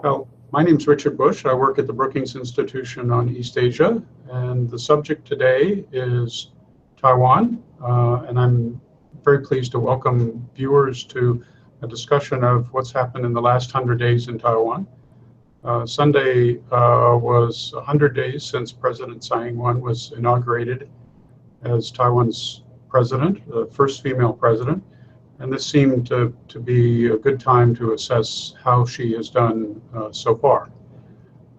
Well, my name's Richard Bush. I work at the Brookings Institution on East Asia, and the subject today is Taiwan. And I'm very pleased to welcome viewers to a discussion of what's happened in the last 100 days in Taiwan. Sunday was 100 days since President Tsai Ing-wen was inaugurated as Taiwan's president, the first female president. And this seemed to be a good time to assess how she has done so far.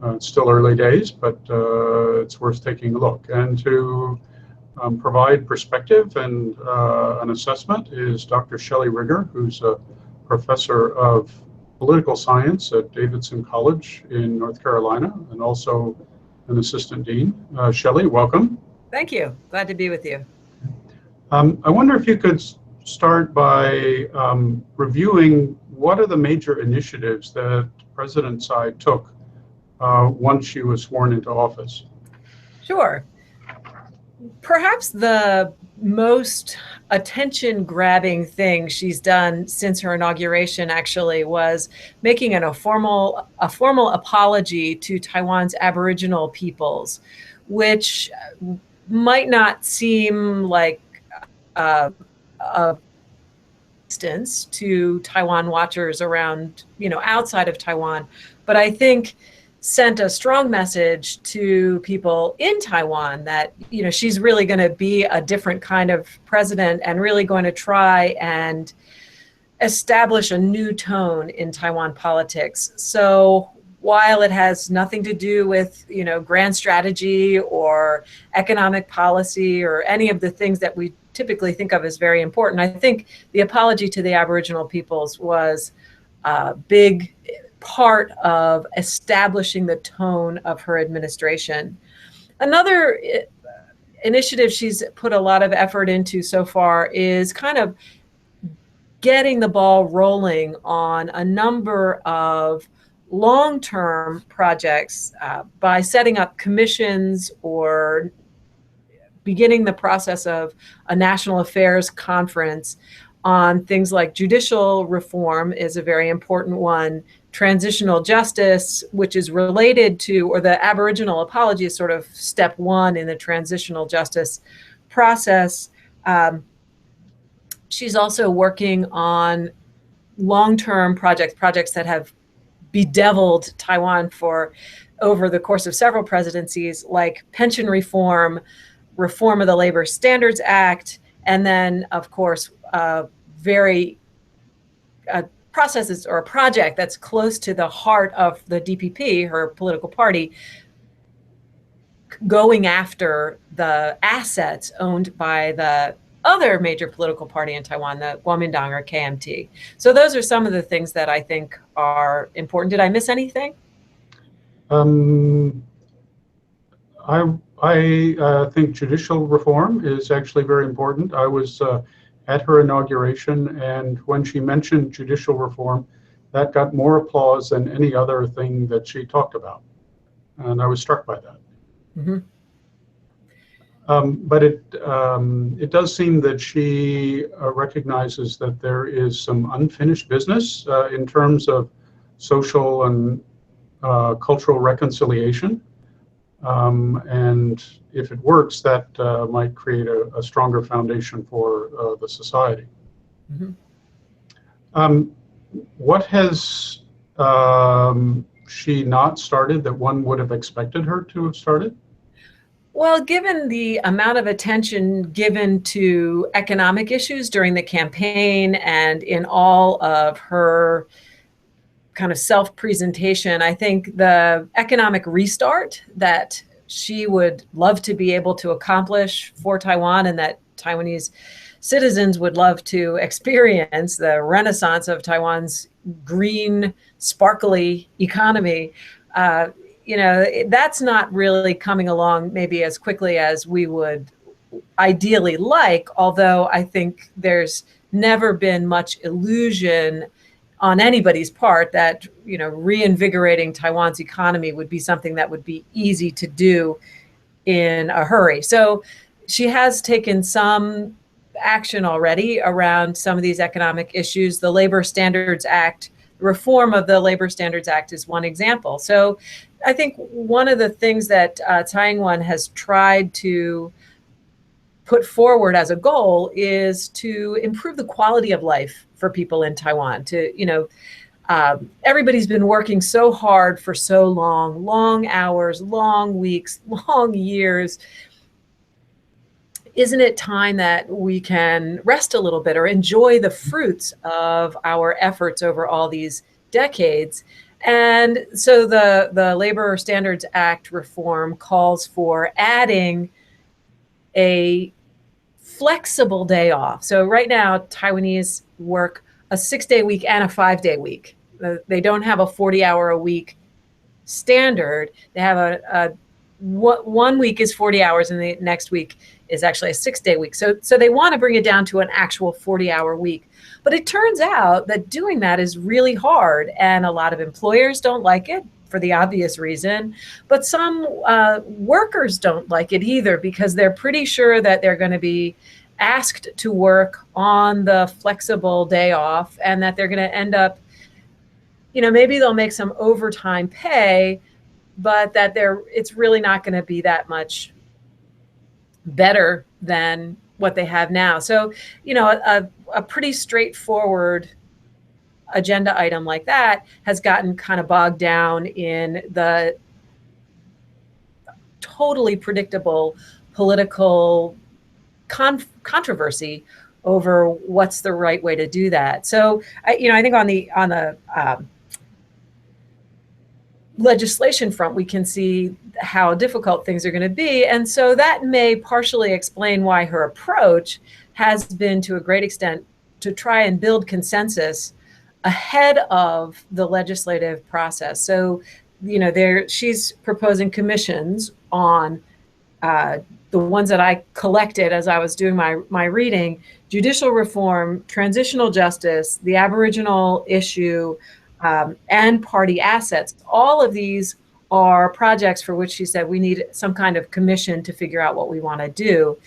It's still early days, but it's worth taking a look. And to provide perspective and an assessment is Dr. Shelley Rigger, who's a professor of political science at Davidson College in North Carolina, and also an assistant dean. Shelley, welcome. Thank you. Glad to be with you. I wonder if you could start by reviewing what are the major initiatives that President Tsai took once she was sworn into office. Sure. Perhaps the most attention-grabbing thing she's done since her inauguration actually was making a formal apology to Taiwan's Aboriginal peoples, which might not seem like a distance to Taiwan watchers around, outside of Taiwan, but I think sent a strong message to people in Taiwan that, she's really going to be a different kind of president and really going to try and establish a new tone in Taiwan politics. So while it has nothing to do with, grand strategy or economic policy or any of the things that we typically think of as very important, I think the apology to the Aboriginal peoples was a big part of establishing the tone of her administration. Another initiative she's put a lot of effort into so far is kind of getting the ball rolling on a number of long-term projects by setting up commissions or beginning the process of a national affairs conference on things like judicial reform is a very important one. Transitional justice, which is related to, or the Aboriginal apology is sort of step one in the transitional justice process. She's also working on long-term projects that have bedeviled Taiwan for over the course of several presidencies, like pension reform of the Labor Standards Act, and then, of course, processes or a project that's close to the heart of the DPP, her political party, going after the assets owned by the other major political party in Taiwan, the Kuomintang or KMT. So those are some of the things that I think are important. Did I miss anything? I think judicial reform is actually very important. I was at her inauguration, and when she mentioned judicial reform, that got more applause than any other thing that she talked about. And I was struck by that. Mm-hmm. But it does seem that she recognizes that there is some unfinished business in terms of social and cultural reconciliation. And if it works, that might create a stronger foundation for the society. Mm-hmm. What has she not started that one would have expected her to have started? Well, given the amount of attention given to economic issues during the campaign and in all of her kind of self-presentation, I think the economic restart that she would love to be able to accomplish for Taiwan and that Taiwanese citizens would love to experience, the renaissance of Taiwan's green, sparkly economy, that's not really coming along maybe as quickly as we would ideally like, although I think there's never been much illusion on anybody's part that, reinvigorating Taiwan's economy would be something that would be easy to do in a hurry. So she has taken some action already around some of these economic issues. The Labor Standards Act reform of the Labor Standards Act is one example. So I think one of the things that Tsai Ing-wen has tried to put forward as a goal is to improve the quality of life for people in Taiwan. Everybody's been working so hard for so long, long hours, long weeks, long years. Isn't it time that we can rest a little bit or enjoy the fruits of our efforts over all these decades? And so the Labor Standards Act reform calls for adding a flexible day off. So right now, Taiwanese work a 6-day week and a 5-day week. They don't have a 40-hour-a-week standard. They have one week is 40 hours and the next week is actually a 6-day week. So they want to bring it down to an actual 40-hour week. But it turns out that doing that is really hard, and a lot of employers don't like it for the obvious reason, but some workers don't like it either, because they're pretty sure that they're going to be asked to work on the flexible day off, and that they're going to end up, maybe they'll make some overtime pay, but that it's really not going to be that much better than what they have now. So, a pretty straightforward agenda item like that has gotten kind of bogged down in the totally predictable political controversy over what's the right way to do that. So, I think on the legislation front, we can see how difficult things are going to be. And so that may partially explain why her approach has been, to a great extent, to try and build consensus ahead of the legislative process. So, she's proposing commissions on the ones that I collected as I was doing my reading: judicial reform, transitional justice, the Aboriginal issue, and party assets. All of these are projects for which she said we need some kind of commission to figure out what we want to do.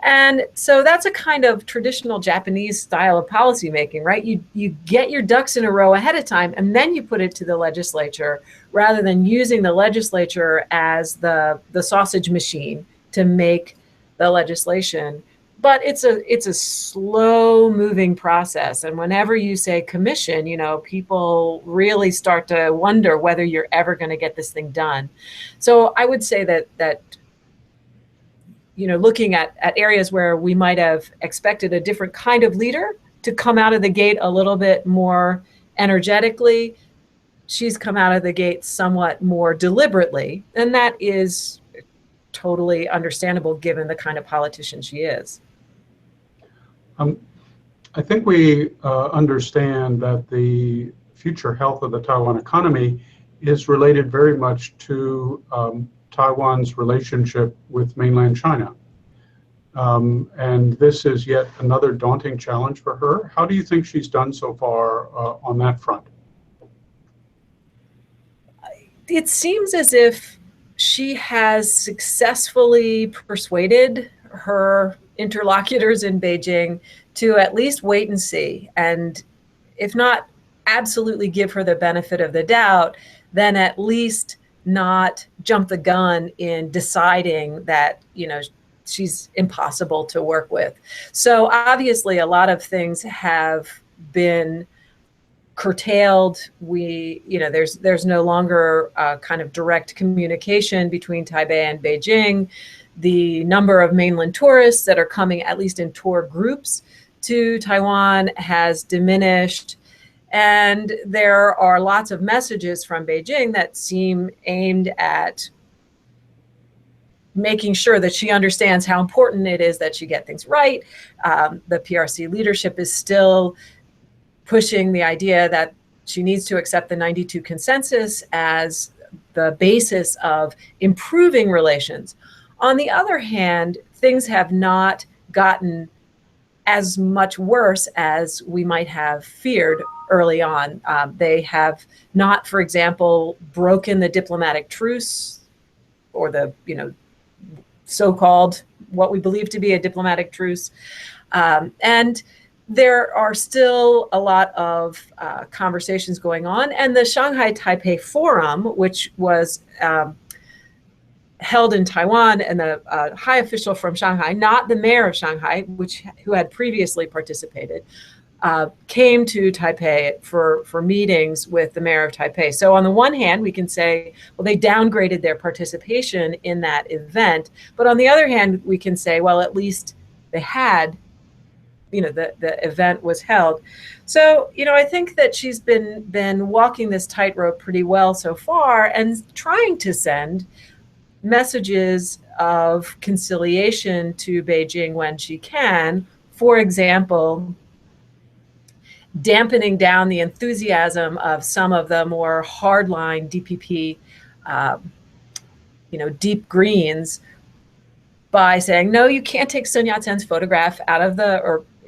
And so that's a kind of traditional Japanese style of policymaking, right? You get your ducks in a row ahead of time, and then you put it to the legislature, rather than using the legislature as the sausage machine to make the legislation. But it's a slow moving process. And whenever you say commission, people really start to wonder whether you're ever going to get this thing done. So I would say that looking at areas where we might have expected a different kind of leader to come out of the gate a little bit more energetically, she's come out of the gate somewhat more deliberately. And that is totally understandable given the kind of politician she is. I think we understand that the future health of the Taiwan economy is related very much to Taiwan's relationship with mainland China. And this is yet another daunting challenge for her. How do you think she's done so far on that front? It seems as if she has successfully persuaded her interlocutors in Beijing to at least wait and see, and if not absolutely give her the benefit of the doubt, then at least not jump the gun in deciding that she's impossible to work with. So obviously a lot of things have been curtailed. There's no longer kind of direct communication between Taipei and Beijing. The number of mainland tourists that are coming, at least in tour groups, to Taiwan has diminished. And there are lots of messages from Beijing that seem aimed at making sure that she understands how important it is that she get things right. The PRC leadership is still pushing the idea that she needs to accept the 92 consensus as the basis of improving relations. On the other hand, things have not gotten as much worse as we might have feared early on. They have not, for example, broken the diplomatic truce, or the so-called what we believe to be a diplomatic truce. And there are still a lot of conversations going on, and the Shanghai Taipei Forum, which was held in Taiwan, and the high official from Shanghai, not the mayor of Shanghai, who had previously participated, came to Taipei for meetings with the mayor of Taipei. So on the one hand, we can say, well, they downgraded their participation in that event. But on the other hand, we can say, well, at least they had, the event was held. So, I think that she's been walking this tightrope pretty well so far and trying to send messages of conciliation to Beijing when she can. For example, dampening down the enthusiasm of some of the more hardline DPP, deep greens, by saying, no, you can't take Sun Yat-sen's photograph out of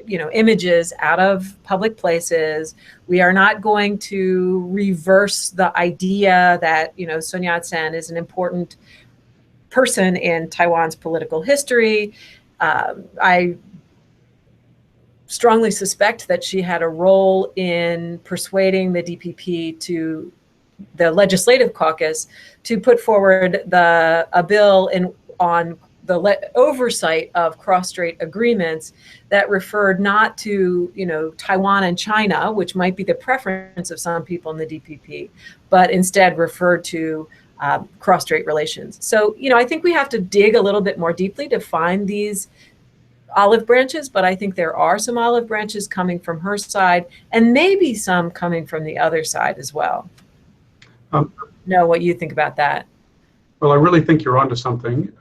images out of public places. We are not going to reverse the idea that, Sun Yat-sen is an important person in Taiwan's political history. I strongly suspect that she had a role in persuading the DPP to the legislative caucus to put forward a bill on the oversight of cross-strait agreements that referred not to, Taiwan and China, which might be the preference of some people in the DPP, but instead referred to cross-strait relations. So, I think we have to dig a little bit more deeply to find these olive branches, but I think there are some olive branches coming from her side and maybe some coming from the other side as well. Know what you think about that? Well, I really think you're onto something.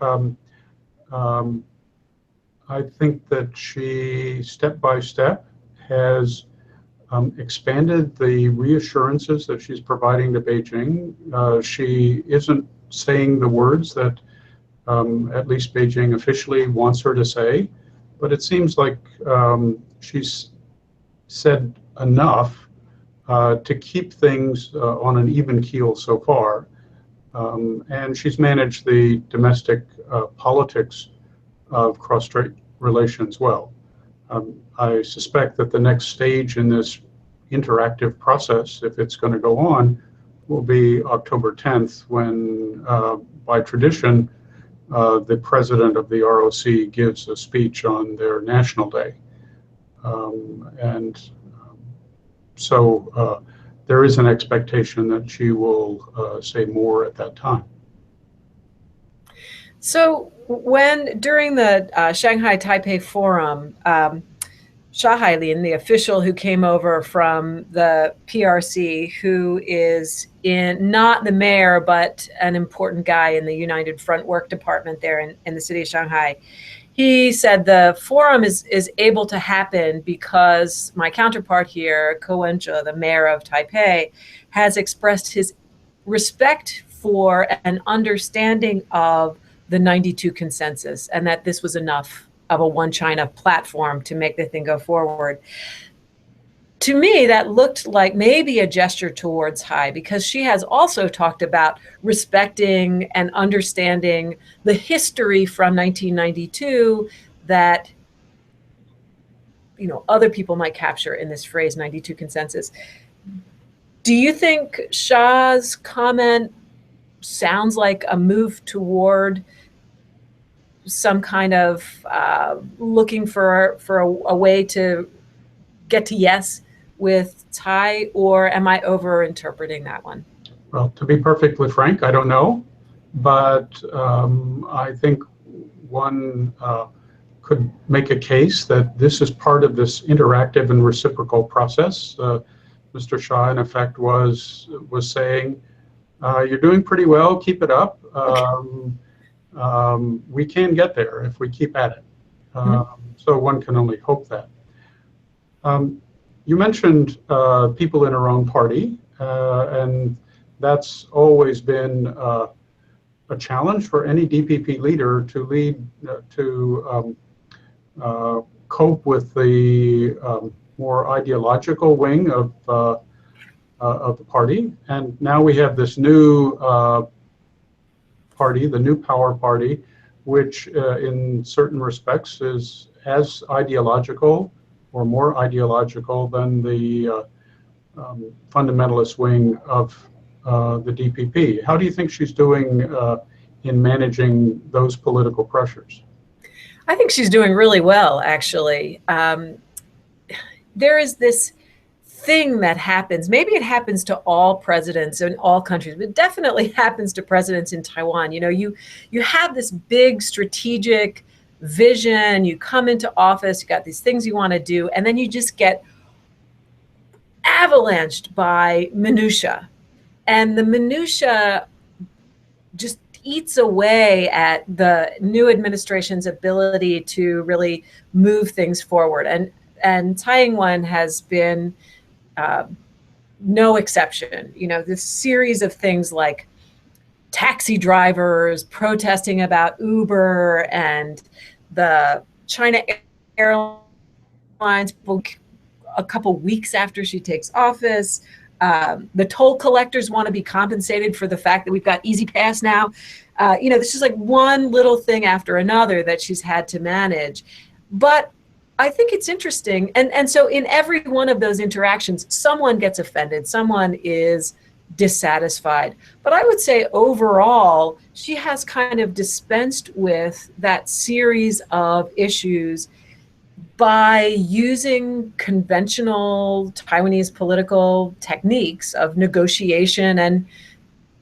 I think that she, step by step, has expanded the reassurances that she's providing to Beijing. She isn't saying the words that at least Beijing officially wants her to say, but it seems like she's said enough to keep things on an even keel so far. And she's managed the domestic politics of cross-strait relations well. I suspect that the next stage in this interactive process, if it's going to go on, will be October 10th, when, by tradition, the president of the ROC gives a speech on their National Day. So there is an expectation that she will say more at that time. So during the Shanghai Taipei Forum, Xia Hailin, the official who came over from the PRC, who is not the mayor, but an important guy in the United Front Work Department there in the city of Shanghai, he said the forum is able to happen because my counterpart here, Ko Wen-je, the mayor of Taipei, has expressed his respect for an understanding of the 92 consensus, and that this was enough of a one China platform to make the thing go forward. To me, that looked like maybe a gesture towards Hai, because she has also talked about respecting and understanding the history from 1992 that other people might capture in this phrase 92 consensus. Do you think Xia's comment sounds like a move toward some kind of looking for a way to get to yes with Tsai, or am I over-interpreting that one? Well, to be perfectly frank, I don't know, but I think one could make a case that this is part of this interactive and reciprocal process. Mr. Xia, in effect, was saying, you're doing pretty well, keep it up. We can get there if we keep at it. So one can only hope that. You mentioned people in her own party, and that's always been a challenge for any DPP leader to cope with the more ideological wing of the party. And now we have this new party, the New Power Party, which in certain respects is as ideological or more ideological than the fundamentalist wing of the DPP. How do you think she's doing in managing those political pressures? I think she's doing really well, actually. There is this thing that happens. Maybe it happens to all presidents in all countries, but it definitely happens to presidents in Taiwan. You know, you have this big strategic vision, you come into office, you got these things you want to do, and then you just get avalanched by minutia. And the minutia just eats away at the new administration's ability to really move things forward. And Tsai Ing-wen has been no exception. You know, this series of things like taxi drivers protesting about Uber and the China Airlines book a couple weeks after she takes office. The toll collectors want to be compensated for the fact that we've got Easy Pass now. You know, this is like one little thing after another that she's had to manage. But I think it's interesting. And so in every one of those interactions, someone gets offended, someone is dissatisfied. But I would say overall, she has kind of dispensed with that series of issues by using conventional Taiwanese political techniques of negotiation and,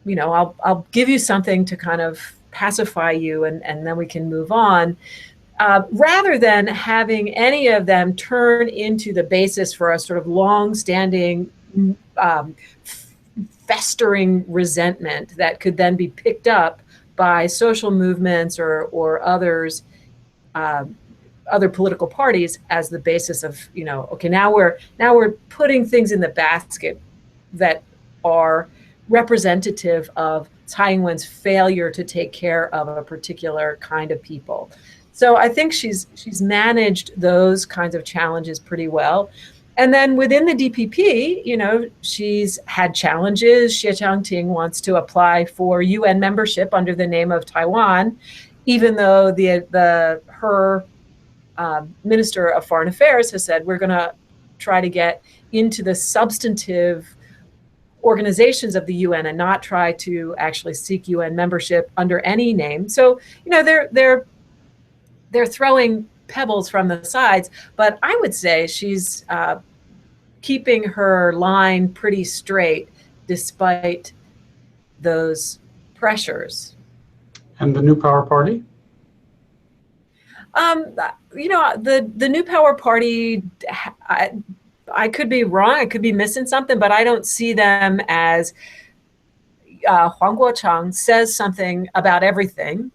you know, I'll give you something to kind of pacify you and then we can move on, rather than having any of them turn into the basis for a sort of long-standing festering resentment that could then be picked up by social movements or others, other political parties as the basis of, you know, okay, now we're putting things in the basket that are representative of Tsai Ing-wen's failure to take care of a particular kind of people. So I think she's managed those kinds of challenges pretty well. And then within the DPP, you know, she's had challenges. Xie Changting wants to apply for UN membership under the name of Taiwan, even though her Minister of Foreign Affairs has said we're going to try to get into the substantive organizations of the UN and not try to actually seek UN membership under any name. So, you know, they're throwing pebbles from the sides, but I would say she's keeping her line pretty straight despite those pressures. And the New Power Party? You know, the New Power Party, I could be wrong, I could be missing something, but I don't see them as Huang Guochang says something about everything,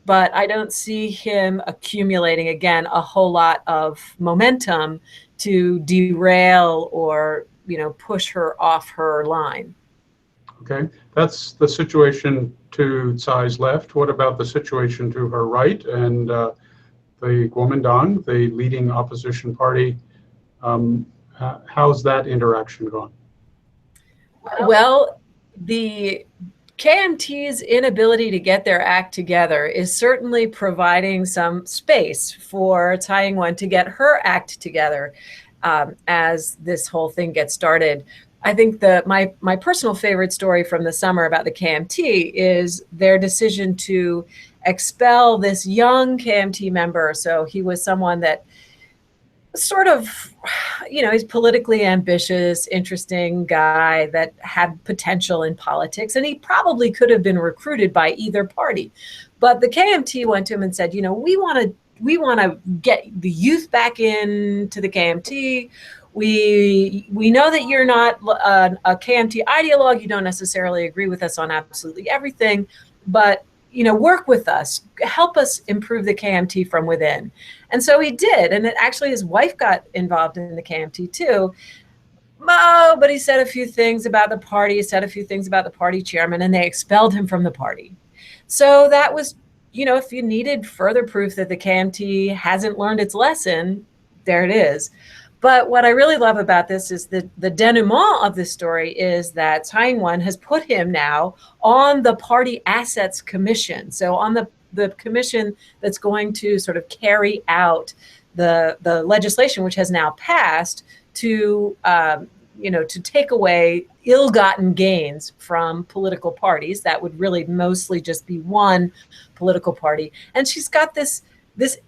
but I don't see him accumulating, again, a whole lot of momentum to derail or, you know, push her off her line. Okay, that's the situation to Tsai's left. What about the situation to her right and the Kuomintang, the leading opposition party? How's that interaction gone? Well, the KMT's inability to get their act together is certainly providing some space for Tsai Ing-wen to get her act together as this whole thing gets started. I think my personal favorite story from the summer about the KMT is their decision to expel this young KMT member. So he was someone that sort of, you know, he's politically ambitious, interesting guy that had potential in politics, and he probably could have been recruited by either party. But the KMT went to him and said, you know, we want to get the youth back into the KMT. We know that you're not a KMT ideologue. You don't necessarily agree with us on absolutely everything, but, you know, work with us, help us improve the KMT from within. And so he did. And actually his wife got involved in the KMT too. But he said a few things about the party, said a few things about the party chairman, and they expelled him from the party. So that was, you know, if you needed further proof that the KMT hasn't learned its lesson, there it is. But what I really love about this is the denouement of this story is that Tsai Ing-wen has put him now on the Party Assets Commission. So on the commission that's going to sort of carry out the legislation, which has now passed, to to take away ill-gotten gains from political parties. That would really mostly just be one political party. And she's got this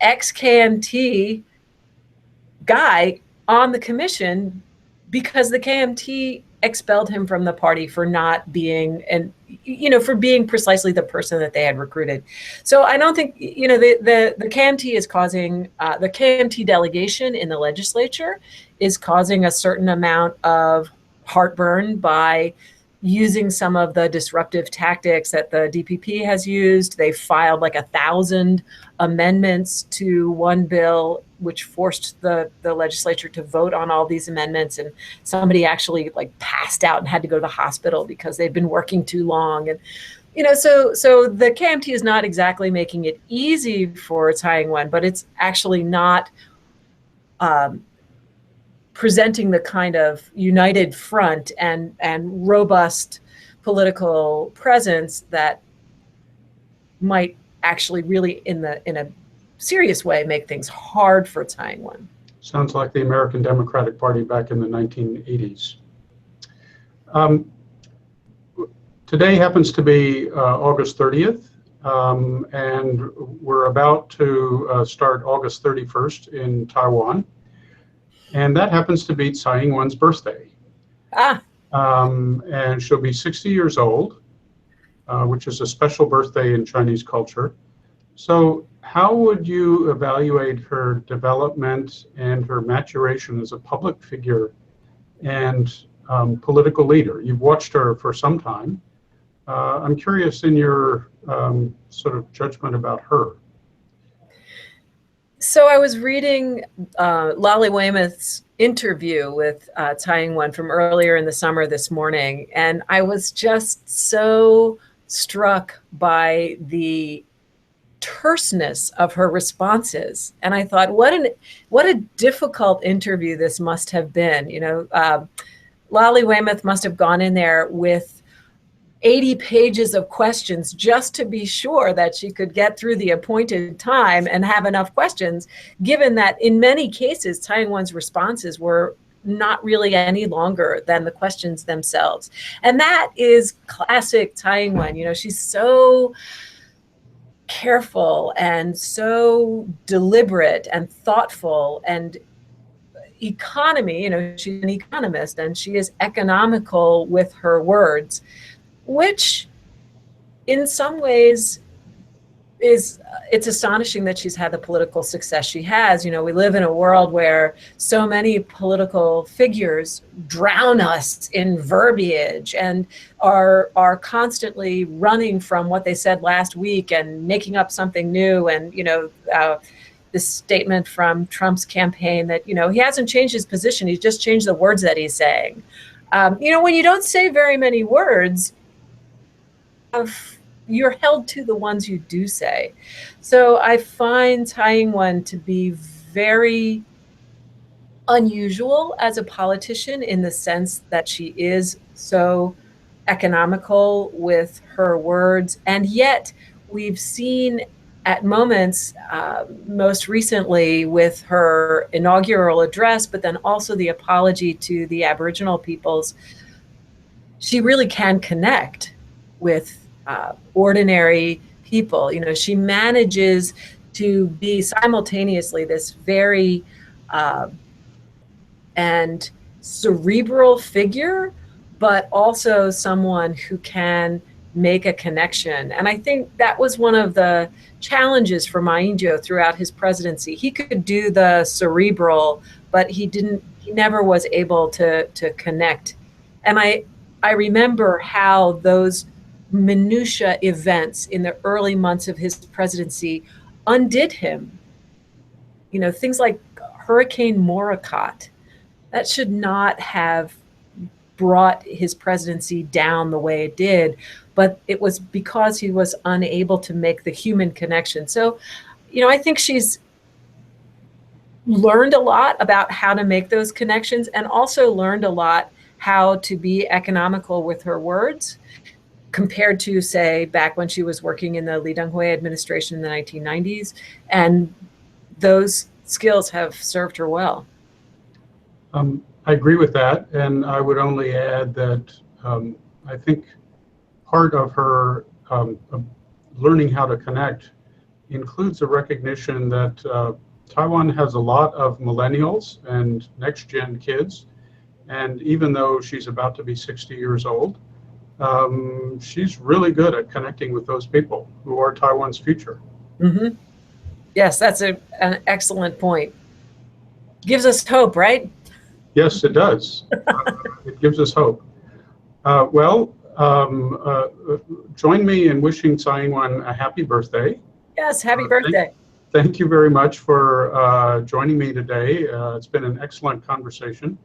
ex-KMT guy on the commission because the KMT expelled him from the party for not being, and for being precisely the person that they had recruited. So I don't think the KMT is causing the KMT delegation in the legislature is causing a certain amount of heartburn by using some of the disruptive tactics that the DPP has used. They filed like 1,000 amendments to one bill, which forced the legislature to vote on all these amendments. And somebody actually passed out and had to go to the hospital because they'd been working too long. And, so the KMT is not exactly making it easy for Tsai Ing-wen, but it's actually not presenting the kind of united front and robust political presence that might actually really in a serious way make things hard for Tsai Ing-wen. Sounds like the American Democratic Party back in the 1980s. Today happens to be August 30th, and we're about to start August 31st in Taiwan. And that happens to be Tsai Ing-wen's birthday. And she'll be 60 years old, which is a special birthday in Chinese culture. So how would you evaluate her development and her maturation as a public figure and political leader? You've watched her for some time. I'm curious in your sort of judgment about her. So I was reading Lolly Weymouth's interview with Tsai Ing-wen from earlier in the summer this morning, and I was just so struck by the terseness of her responses. And I thought, what a difficult interview this must have been. Lolly Weymouth must have gone in there with 80 pages of questions just to be sure that she could get through the appointed time and have enough questions, given that in many cases, Tsai Ing-wen's responses were not really any longer than the questions themselves. And that is classic Tsai Ing-wen. She's so careful and so deliberate and thoughtful, and economy, she's an economist and she is economical with her words, which in some ways it's astonishing that she's had the political success she has. We live in a world where so many political figures drown us in verbiage and are constantly running from what they said last week and making up something new. And, this statement from Trump's campaign that, he hasn't changed his position. He's just changed the words that he's saying. When you don't say very many words, you're held to the ones you do say. So I find Tsai Ing-wen to be very unusual as a politician in the sense that she is so economical with her words. And yet we've seen at moments, most recently with her inaugural address, but then also the apology to the Aboriginal peoples, she really can connect with ordinary people. She manages to be simultaneously this very and cerebral figure, but also someone who can make a connection. And I think that was one of the challenges for Ma Ying-jeou throughout his presidency. He could do the cerebral, but he never was able to connect. And I remember how those minutia events in the early months of his presidency undid him. Things like Hurricane Morakot, that should not have brought his presidency down the way it did, but it was because he was unable to make the human connection. So, I think she's learned a lot about how to make those connections, and also learned a lot how to be economical with her words, compared to, say, back when she was working in the Lee Teng-hui administration in the 1990s. And those skills have served her well. I agree with that, and I would only add that I think part of her learning how to connect includes a recognition that Taiwan has a lot of millennials and next-gen kids, and even though she's about to be 60 years old, she's really good at connecting with those people who are Taiwan's future. Mm-hmm. Yes, that's an excellent point. Gives us hope, right? Yes, it does. It gives us hope. Join me in wishing Tsai Ing-wen a happy birthday. Yes, happy birthday. Thank you very much for joining me today. It's been an excellent conversation,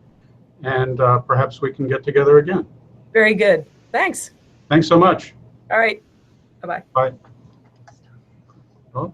and perhaps we can get together again. Very good. Thanks. Thanks so much. All right. Bye-bye. Bye. Oh.